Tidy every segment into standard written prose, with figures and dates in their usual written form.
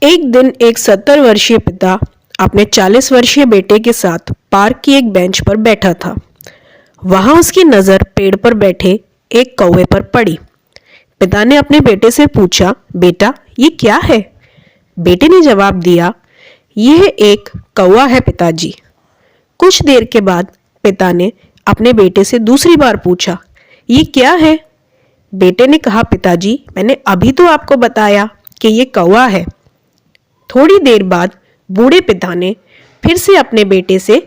एक दिन एक 70 वर्षीय पिता अपने 40 वर्षीय बेटे के साथ पार्क की एक बेंच पर बैठा था। वहां उसकी नजर पेड़ पर बैठे एक कौवे पर पड़ी। पिता ने अपने बेटे से पूछा, बेटा ये क्या है? बेटे ने जवाब दिया, यह एक कौवा है पिताजी। कुछ देर के बाद पिता ने अपने बेटे से दूसरी बार पूछा, ये क्या है? बेटे ने कहा, पिताजी मैंने अभी तो आपको बताया कि ये कौवा है। थोड़ी देर बाद बूढ़े पिता ने फिर से अपने बेटे से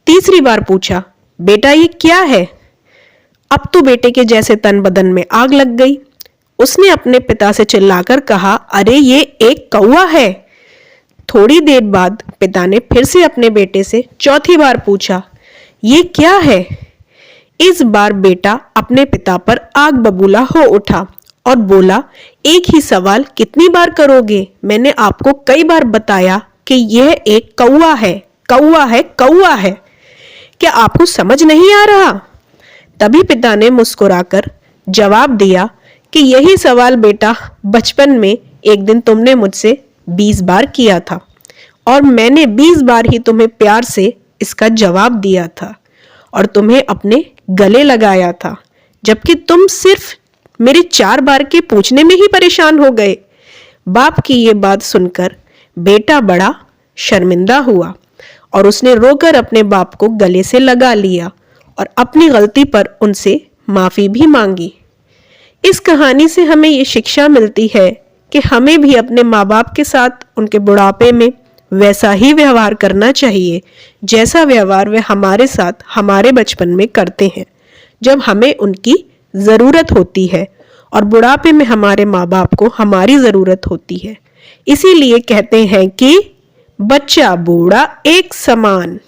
तीसरी बार पूछा, बेटा ये क्या है? अब तो बेटे के जैसे तन बदन में आग लग गई। उसने अपने पिता से चिल्लाकर कहा, अरे ये एक कौवा है। थोड़ी देर बाद पिता ने फिर से अपने बेटे से चौथी बार पूछा, ये क्या है? इस बार बेटा अपने पिता पर आग बबूला हो उठा और बोला, एक ही सवाल कितनी बार करोगे? मैंने आपको कई बार बताया कि यह एक कौवा है, कौवा है, कौवा है। क्या आपको समझ नहीं आ रहा? तभी पिता ने मुस्कुराकर जवाब दिया कि यही सवाल बेटा बचपन में एक दिन तुमने मुझसे 20 बार किया था और मैंने 20 बार ही तुम्हें प्यार से इसका जवाब दिया था और तुम्हें अपने गले लगाया था, जबकि तुम सिर्फ मेरे 4 बार के पूछने में ही परेशान हो गए। बाप की ये बात सुनकर बेटा बड़ा शर्मिंदा हुआ और उसने रोकर अपने बाप को गले से लगा लिया और अपनी गलती पर उनसे माफी भी मांगी। इस कहानी से हमें ये शिक्षा मिलती है कि हमें भी अपने माँ बाप के साथ उनके बुढ़ापे में वैसा ही व्यवहार करना चाहिए जैसा व्यवहार वे हमारे साथ हमारे बचपन में करते हैं, जब हमें उनकी ज़रूरत होती है और बुढ़ापे में हमारे माँ बाप को हमारी ज़रूरत होती है। इसीलिए कहते हैं कि बच्चा बूढ़ा एक समान।